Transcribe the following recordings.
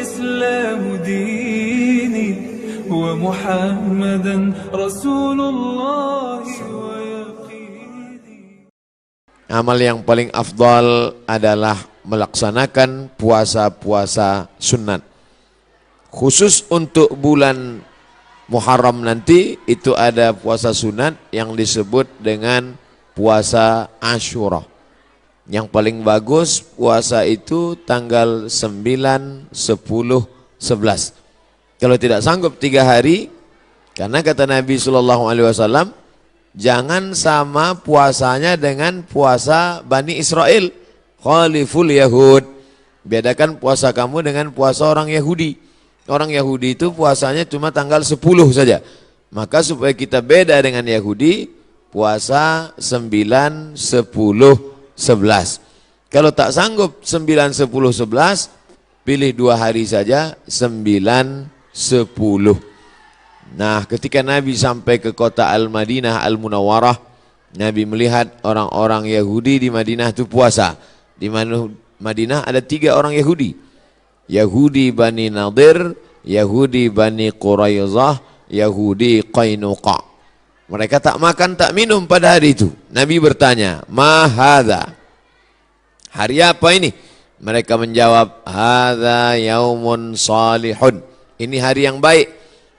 والإسلام ديني ومحمدا رسول الله ويقيني. Amal yang paling afdal adalah melaksanakan puasa-puasa sunat. Khusus untuk bulan Muharram nanti itu ada puasa sunat yang disebut dengan puasa Asyura. Yang paling bagus puasa itu tanggal 9, 10, 11. Kalau tidak sanggup 3 hari, karena kata Nabi SAW, jangan sama puasanya dengan puasa Bani Israel. Khaliful Yahud. Bedakan puasa kamu dengan puasa orang Yahudi. Orang Yahudi itu puasanya cuma tanggal 10 saja. Maka supaya kita beda dengan Yahudi, puasa 9, 10, 11. Kalau tak sanggup 9, 10, 11, pilih 2 hari saja, 9, 10. Nah, ketika Nabi sampai ke kota Al-Madinah Al-Munawwarah, Nabi melihat orang-orang Yahudi di Madinah itu puasa. Di Madinah ada 3 orang Yahudi. Yahudi Bani Nadir, Yahudi Bani Quraizah, Yahudi Qainuqa. Mereka tak makan, tak minum pada hari itu. Nabi bertanya, "Ma hadza?" Hari apa ini? Mereka menjawab, "Hadza yaumun salihun." Ini hari yang baik.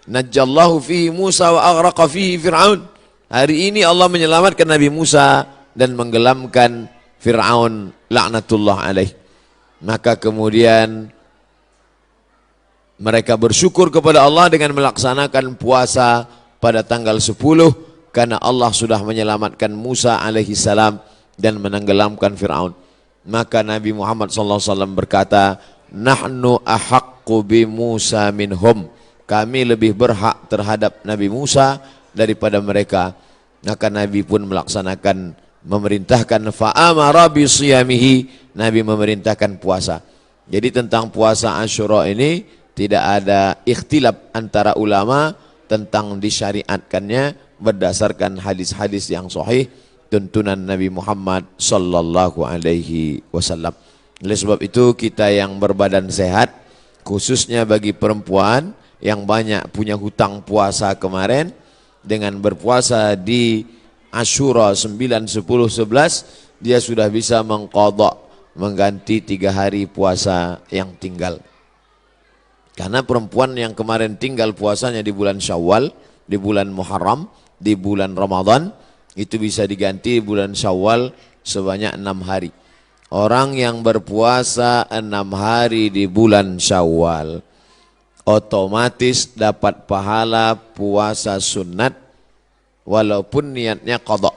Najjallahu fihi Musa wa aghraqa fihi Fir'aun. Hari ini Allah menyelamatkan Nabi Musa dan menggelamkan Fir'aun laknatullah alaih. Maka kemudian mereka bersyukur kepada Allah dengan melaksanakan puasa pada tanggal 10 karena Allah sudah menyelamatkan Musa alaihi salam dan menenggelamkan Fir'aun. Maka Nabi Muhammad SAW berkata, "Nahnu ahaqqu bi Musa minhum." Kami lebih berhak terhadap Nabi Musa daripada mereka. Maka Nabi pun melaksanakan, memerintahkan fa'amara bi siyamihi. Nabi memerintahkan puasa. Jadi tentang puasa Asyura ini tidak ada ikhtilaf antara ulama tentang disyariatkannya berdasarkan hadis-hadis yang sahih tuntunan Nabi Muhammad sallallahu alaihi wasallam. Oleh sebab itu kita yang berbadan sehat, khususnya bagi perempuan yang banyak punya hutang puasa kemarin, dengan berpuasa di Asyura 9, 10, 11, dia sudah bisa mengqadha, mengganti 3 hari puasa yang tinggal. Karena perempuan yang kemarin tinggal puasanya di bulan Syawal, di bulan Muharram, di bulan Ramadan, itu bisa diganti bulan Syawal sebanyak 6 hari. Orang yang berpuasa 6 hari di bulan Syawal otomatis dapat pahala puasa sunat walaupun niatnya qadha.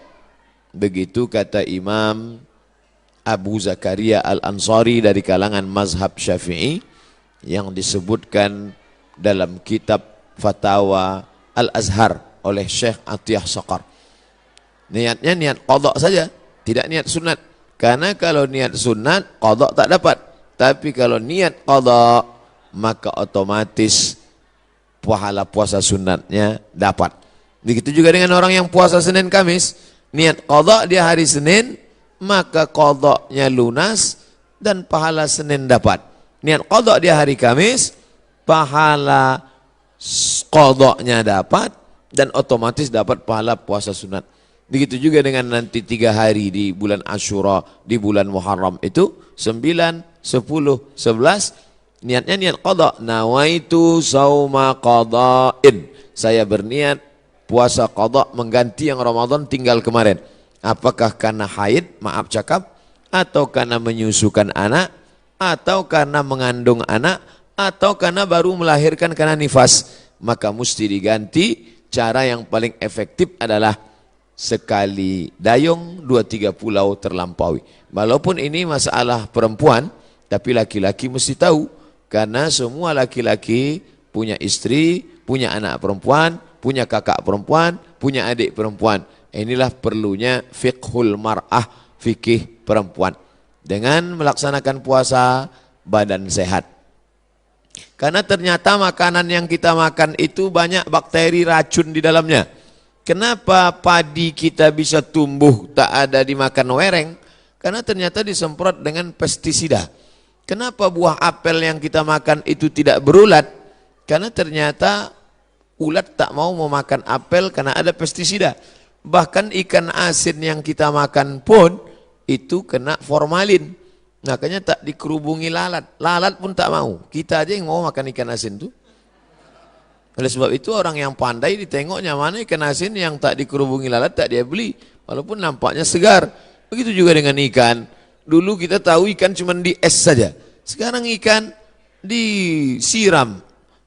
Begitu kata Imam Abu Zakaria Al-Ansari dari kalangan mazhab Syafi'i yang disebutkan dalam kitab Fatawa Al-Azhar oleh Syekh Atiyah Saqar. Niatnya niat qadha saja, tidak niat sunat. Karena kalau niat sunat, qadha tak dapat. Tapi kalau niat qadha, maka otomatis pahala puasa sunatnya dapat. Begitu juga dengan orang yang puasa Senin Kamis, niat qadha dia hari Senin, maka qadhanya lunas dan pahala Senin dapat. Niat qadha dia hari Kamis, pahala qadhanya dapat dan otomatis dapat pahala puasa sunat. Begitu juga dengan nanti 3 hari di bulan Asyura, di bulan Muharram itu 9, 10, 11. Niatnya niat qadha, nawaitu sauma qadha'in. Saya berniat puasa qadha mengganti yang Ramadan tinggal kemarin. Apakah karena haid, maaf cakap, atau karena menyusukan anak, atau karena mengandung anak, atau karena baru melahirkan karena nifas, maka mesti diganti. Cara yang paling efektif adalah sekali dayung 2-3 pulau terlampaui. Walaupun ini masalah perempuan, tapi laki-laki mesti tahu. Karena semua laki-laki punya istri, punya anak perempuan, punya kakak perempuan, punya adik perempuan. Inilah perlunya fiqhul mar'ah, fikih perempuan. Dengan melaksanakan puasa, badan sehat. Karena ternyata makanan yang kita makan itu banyak bakteri racun di dalamnya. Kenapa padi kita bisa tumbuh tak ada dimakan wereng? Karena ternyata disemprot dengan pestisida. Kenapa buah apel yang kita makan itu tidak berulat? Karena ternyata ulat tak mau memakan apel karena ada pestisida. Bahkan ikan asin yang kita makan pun itu kena formalin. Makanya tak dikerubungi lalat. Lalat pun tak mau. Kita aja yang mau makan ikan asin tuh. Oleh sebab itu orang yang pandai ditengoknya mana ikan asin yang tak dikerubungi lalat tak dia beli. Walaupun nampaknya segar. Begitu juga dengan ikan. Dulu kita tahu ikan cuma di es saja. Sekarang ikan disiram,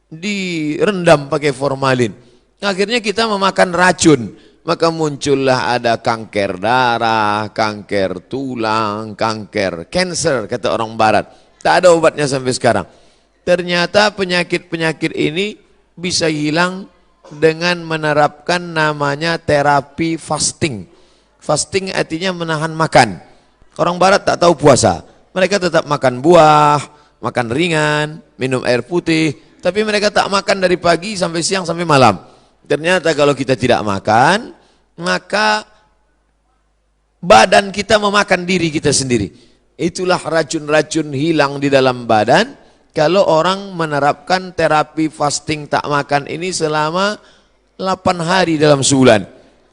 direndam pakai formalin. Akhirnya kita memakan racun. Maka muncullah ada kanker darah, kanker tulang, cancer kata orang barat. Tak ada obatnya sampai sekarang. Ternyata penyakit-penyakit ini bisa hilang dengan menerapkan namanya terapi fasting. Fasting artinya menahan makan. Orang barat tak tahu puasa. Mereka tetap makan buah, makan ringan, minum air putih. Tapi mereka tak makan dari pagi sampai siang sampai malam. Ternyata kalau kita tidak makan, maka badan kita memakan diri kita sendiri. Itulah racun-racun hilang di dalam badan. Kalau orang menerapkan terapi fasting tak makan ini selama 8 hari dalam sebulan.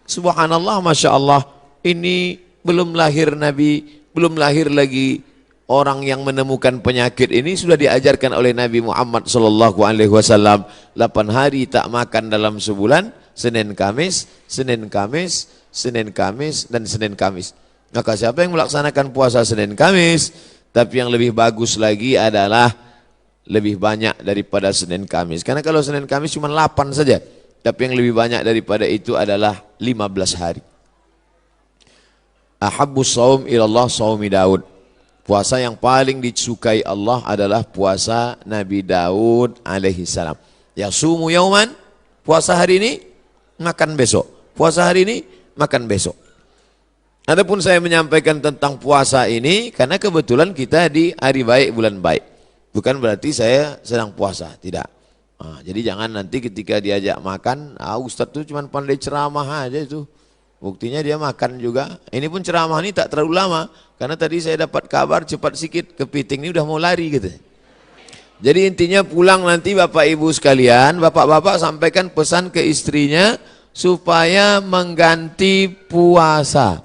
Subhanallah, Masya Allah. Ini belum lahir Nabi, belum lahir lagi orang yang menemukan penyakit ini sudah diajarkan oleh Nabi Muhammad SAW. 8 hari tak makan dalam sebulan, Senin Kamis, Senin Kamis, Senin Kamis, dan Senin Kamis. Maka siapa yang melaksanakan puasa Senin Kamis, tapi yang lebih bagus lagi adalah lebih banyak daripada Senin Kamis. Karena kalau Senin Kamis cuma 8 saja, tapi yang lebih banyak daripada itu adalah 15 hari. Ahabbus saum ilallah saumi Daud. Puasa yang paling disukai Allah adalah puasa Nabi Daud alaihi salam. Yasumu yauman, puasa hari ini, makan besok. Puasa hari ini, makan besok. Adapun saya menyampaikan tentang puasa ini karena kebetulan kita di hari baik, bulan baik. Bukan berarti saya sedang puasa, tidak. Jadi jangan nanti ketika diajak makan, Ustadz itu cuma pandai ceramah aja itu. Buktinya dia makan juga. Ini pun ceramah ini tak terlalu lama. Karena tadi saya dapat kabar cepat sikit, kepiting ini udah mau lari gitu. Jadi intinya pulang nanti Bapak Ibu sekalian, Bapak-bapak sampaikan pesan ke istrinya supaya mengganti puasa.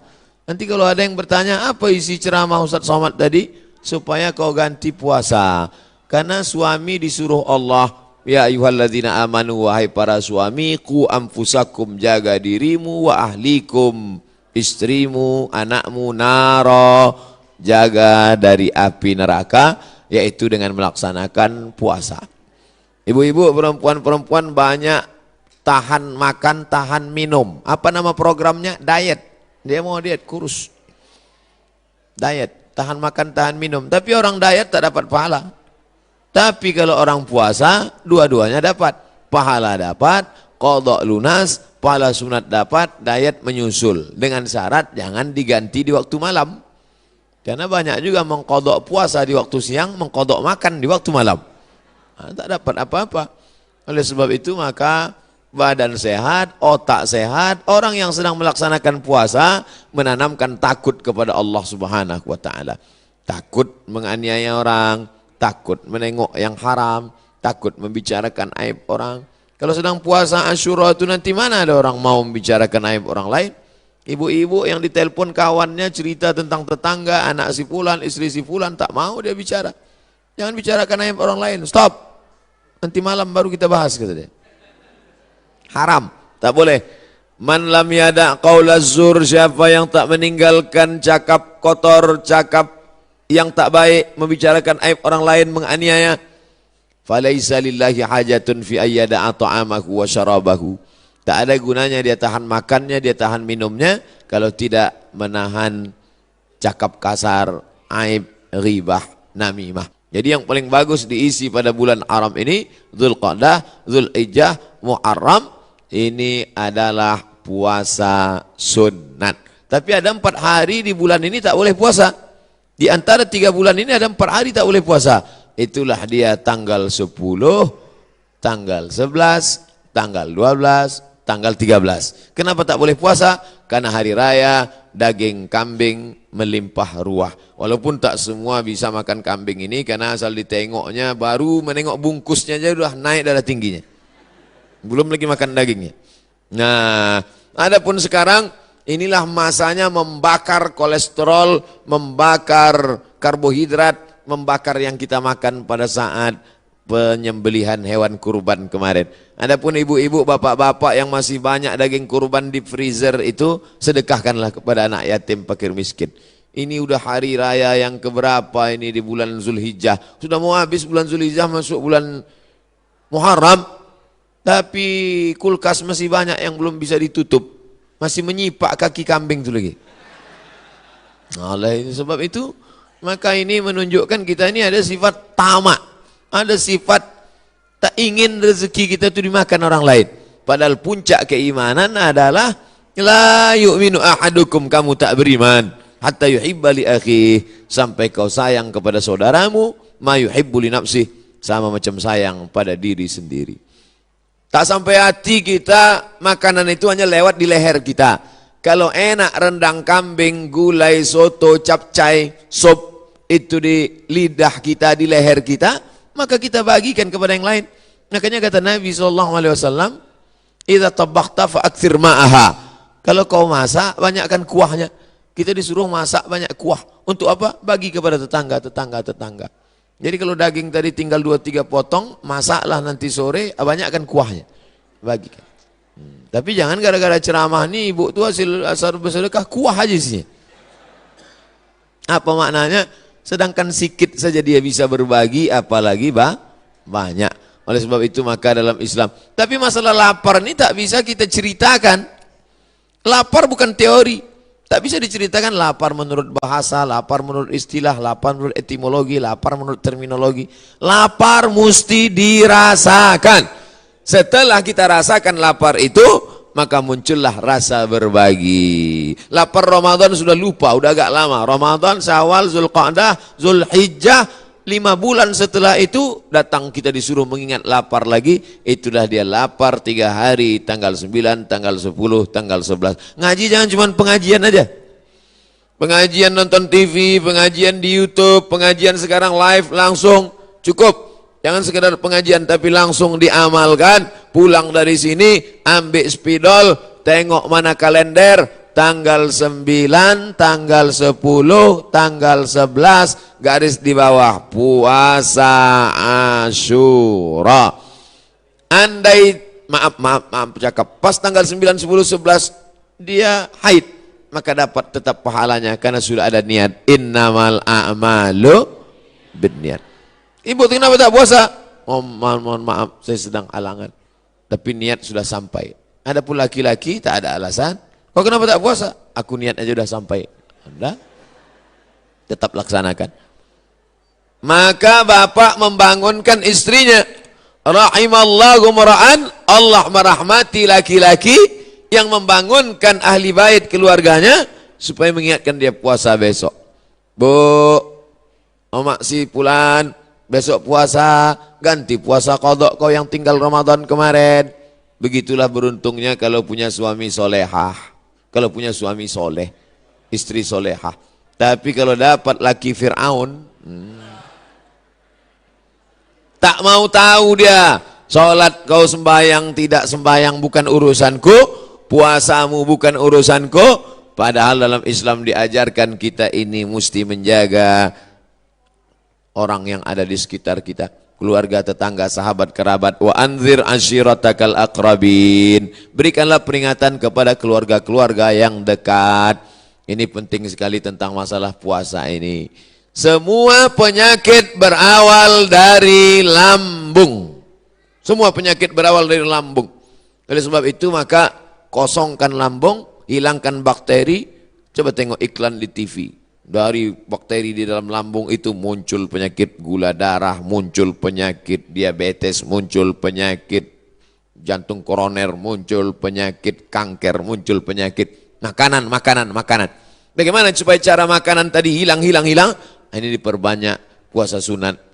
Nanti kalau ada yang bertanya, apa isi ceramah Ustadz Somad tadi? Supaya kau ganti puasa. Karena suami disuruh Allah, ya ayyuhalladzina amanu, wahai para suami, qu anfusakum, jaga dirimu, wa ahlikum, istrimu, anakmu, naro, jaga dari api neraka, yaitu dengan melaksanakan puasa. Ibu-ibu, perempuan-perempuan banyak tahan makan, tahan minum. Apa nama programnya? Diet. Dia mau diet, kurus. Diet, tahan makan, tahan minum. Tapi orang diet tak dapat pahala. Tapi kalau orang puasa, dua-duanya dapat. Pahala dapat, qadha lunas, pahala sunat dapat, diet menyusul. Dengan syarat jangan diganti di waktu malam. Karena banyak juga mengqadha puasa di waktu siang, mengqadha makan di waktu malam. Tak dapat apa-apa. Oleh sebab itu maka badan sehat, otak sehat, orang yang sedang melaksanakan puasa menanamkan takut kepada Allah Subhanahu wa taala. Takut menganiaya orang, takut menengok yang haram, takut membicarakan aib orang. Kalau sedang puasa Asyura itu nanti mana ada orang mau membicarakan aib orang lain? Ibu-ibu yang ditelepon kawannya cerita tentang tetangga, anak si fulan, istri si fulan, tak mau dia bicara. Jangan bicarakan aib orang lain, stop. Nanti malam baru kita bahas, kata dia. Haram, tak boleh. Man lam yada qaulaz zur, siapa yang tak meninggalkan cakap kotor, cakap yang tak baik, membicarakan aib orang lain, menganiaya, falaisa lillahi hajatun fi ayyada'a ta'amahu wa syarabahu. Tak ada gunanya dia tahan makannya, dia tahan minumnya kalau tidak menahan cakap kasar, aib, ghibah, namimah. Jadi yang paling bagus diisi pada bulan haram ini, Dzulqa'dah, Dzulhijjah, Muharram, ini adalah puasa sunat. Tapi ada 4 hari di bulan ini tak boleh puasa. Di antara 3 bulan ini ada 4 hari tak boleh puasa. Itulah dia tanggal 10, tanggal 11, tanggal 12, tanggal 13. Kenapa tak boleh puasa? Karena hari raya daging kambing melimpah ruah. Walaupun tak semua bisa makan kambing ini, karena asal ditengoknya, baru menengok bungkusnya aja udah naik darah tingginya. Belum lagi makan dagingnya. Nah, adapun sekarang inilah masanya membakar kolesterol, membakar karbohidrat, membakar yang kita makan pada saat penyembelihan hewan kurban kemarin. Adapun ibu-ibu, bapak-bapak yang masih banyak daging kurban di freezer itu, sedekahkanlah kepada anak yatim, fakir miskin. Ini udah hari raya yang keberapa ini di bulan Zulhijjah. Sudah mau habis bulan Zulhijjah, masuk bulan Muharram. Tapi kulkas masih banyak yang belum bisa ditutup. Masih menyipak kaki kambing itu lagi. Oleh sebab itu, maka ini menunjukkan kita ini ada sifat tamak. Ada sifat tak ingin rezeki kita itu dimakan orang lain. Padahal puncak keimanan adalah la yu'minu ahadukum, kamu tak beriman hatta yuhibba li akhihi, sampai kau sayang kepada saudaramu ma yuhibbu li nafsihi, sama macam sayang pada diri sendiri. Tak sampai hati kita, makanan itu hanya lewat di leher kita. Kalau enak rendang kambing, gulai, soto, capcay, sop itu di lidah kita, di leher kita, maka kita bagikan kepada yang lain. Makanya kata Nabi SAW, idza tabakhta fa'akthir ma'aha. Kalau kau masak, banyakkan kuahnya. Kita disuruh masak banyak kuah. Untuk apa? Bagi kepada tetangga. Jadi kalau daging tadi tinggal 2-3 potong, masaklah nanti sore, banyakkan kuahnya. Bagikan. Tapi jangan gara-gara ceramah nih, ibu tuh hasil bersedekah, kuah aja isinya. Apa maknanya? Sedangkan sikit saja dia bisa berbagi, apalagi banyak. Oleh sebab itu maka dalam Islam. Tapi masalah lapar ini tak bisa kita ceritakan. Lapar bukan teori. Tak bisa diceritakan lapar menurut bahasa, lapar menurut istilah, lapar menurut etimologi, lapar menurut terminologi. Lapar mesti dirasakan. Setelah kita rasakan lapar itu, maka muncullah rasa berbagi. Lapar Ramadan sudah lupa, udah agak lama. Ramadan, Syawal, Zulqa'dah, Zulhijjah, 5 bulan setelah itu datang kita disuruh mengingat lapar lagi. Itulah dia lapar 3 hari, tanggal 9, tanggal 10, tanggal 11. Ngaji jangan cuma pengajian aja. Pengajian nonton TV, pengajian di YouTube, pengajian sekarang live langsung, cukup. Jangan sekedar pengajian tapi langsung diamalkan. Pulang dari sini, ambil spidol, tengok mana kalender, tanggal 9, tanggal 10, tanggal 11, garis di bawah, puasa Asyura. Andai, maaf cakap, pas tanggal 9, 10, 11, dia haid, maka dapat tetap pahalanya, karena sudah ada niat. Innamal a'malu binniat. Ibu kenapa tak puasa? Mohon maaf, saya sedang halangan. Tapi niat sudah sampai. Adapun laki-laki tak ada alasan. Kau kenapa tak puasa? Aku niat aja sudah sampai. Anda tetap laksanakan. Maka bapak membangunkan istrinya. Rahimallahu mar'an, Allah merahmati laki-laki yang membangunkan ahli bait keluarganya supaya mengingatkan dia puasa besok. Bu, omak si Pulan, besok puasa, ganti puasa qadha kau yang tinggal Ramadan kemarin. Begitulah beruntungnya kalau punya suami solehah, kalau punya suami soleh, istri solehah. Tapi kalau dapat laki Fir'aun, tak mau tahu dia. Sholat kau sembahyang, tidak sembahyang bukan urusanku, puasamu bukan urusanku. Padahal dalam Islam diajarkan kita ini mesti menjaga orang yang ada di sekitar kita, keluarga, tetangga, sahabat, kerabat. Wa anzir ashiratakal aqrabin. Berikanlah peringatan kepada keluarga-keluarga yang dekat. Ini penting sekali tentang masalah puasa ini. Semua penyakit berawal dari lambung. Semua penyakit berawal dari lambung. Oleh sebab itu maka kosongkan lambung, hilangkan bakteri. Coba tengok iklan di TV. Dari bakteri di dalam lambung itu muncul penyakit gula darah, muncul penyakit diabetes, muncul penyakit jantung koroner, muncul penyakit kanker, muncul penyakit makanan. Bagaimana supaya cara makanan tadi hilang? Ini diperbanyak puasa sunat.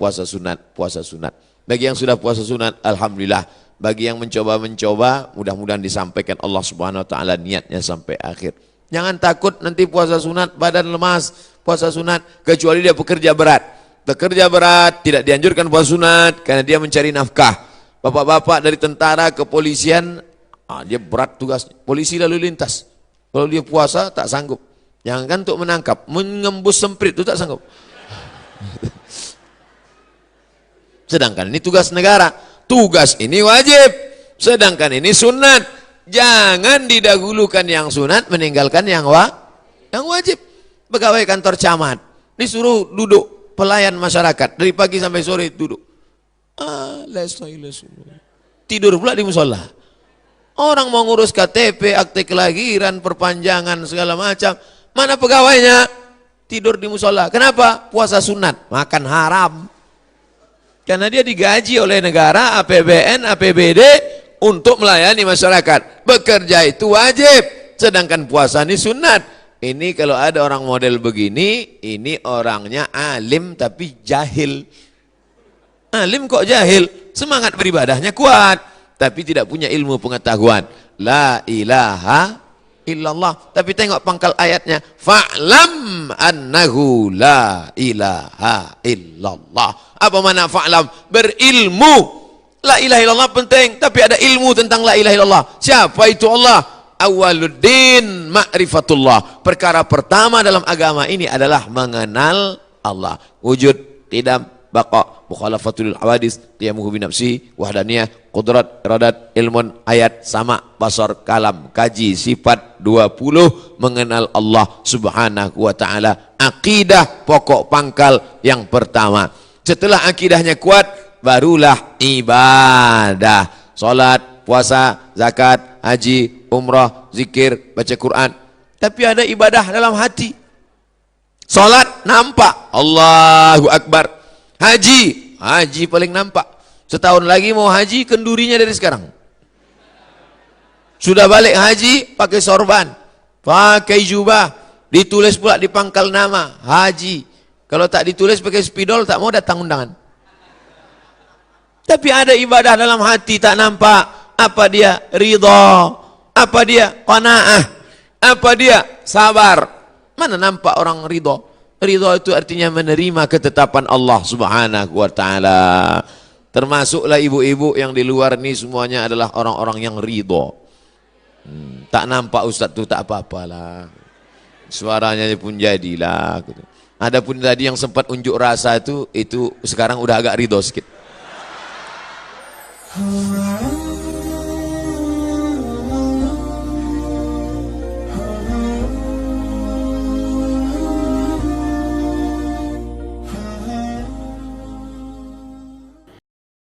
Bagi yang sudah puasa sunat, alhamdulillah. Bagi yang mencoba-mencoba, mudah-mudahan disampaikan Allah Subhanahu wa taala niatnya sampai akhir. Jangan takut nanti puasa sunat badan lemas, puasa sunat kecuali dia pekerja berat. Pekerja berat tidak dianjurkan puasa sunat karena dia mencari nafkah. Bapak-bapak dari tentara, kepolisian, dia berat tugas. Polisi lalu lintas. Kalau dia puasa tak sanggup. Jangan untuk menangkap, mengembus semprit itu tak sanggup. Sedangkan ini tugas negara. Tugas ini wajib. Sedangkan ini sunat. Jangan didahulukan yang sunat, meninggalkan yang wajib. Pegawai kantor camat disuruh duduk, pelayan masyarakat dari pagi sampai sore duduk. Tidur pula di musola. Orang mau ngurus KTP, akte kelahiran, perpanjangan segala macam. Mana pegawainya? Tidur di musola. Kenapa? Puasa sunat, makan haram. Karena dia digaji oleh negara, APBN, APBD untuk melayani masyarakat. Bekerja itu wajib, sedangkan puasa ini sunat. Ini kalau ada orang model begini, ini orangnya alim tapi jahil. Alim kok jahil? Semangat beribadahnya kuat, tapi tidak punya ilmu pengetahuan. La ilaha illallah. Tapi tengok pangkal ayatnya, fa'lam annahu la ilaha illallah. Apa makna fa'lam? Berilmu. La ilaha illallah penting, tapi ada ilmu tentang la ilaha illallah. Siapa itu Allah? Awaluddin ma'rifatullah. Perkara pertama dalam agama ini adalah mengenal Allah. Wujud, qidam, baqa, mukhalafatul hawadis, qiyamuhu binafsi, wahdaniyah, qudrat, iradat, ilmun, ayat, sama, basar, kalam, kaji, sifat 20, mengenal Allah Subhanahu wa taala. Akidah pokok pangkal yang pertama. Setelah akidahnya kuat, barulah ibadah. Salat, puasa, zakat, haji, umrah, zikir, baca Quran. Tapi ada ibadah dalam hati. Salat nampak, Allahu Akbar. Haji paling nampak. Setahun lagi mau haji, kendurinya dari sekarang. Sudah balik haji, pakai sorban, pakai jubah, ditulis pula di pangkal nama, haji. Kalau tak ditulis pakai spidol, tak mau datang undangan. Tapi ada ibadah dalam hati tak nampak. Apa dia? Ridha. Apa dia? Qanaah. Apa dia? Sabar. Mana nampak orang ridha? Ridha itu artinya menerima ketetapan Allah Subhanahu wa taala. Termasuklah ibu-ibu yang di luar ini semuanya adalah orang-orang yang ridha. Tak nampak ustaz tu tak apa-apalah. Suaranya pun jadilah gitu. Adapun tadi yang sempat unjuk rasa itu sekarang udah agak ridha sikit.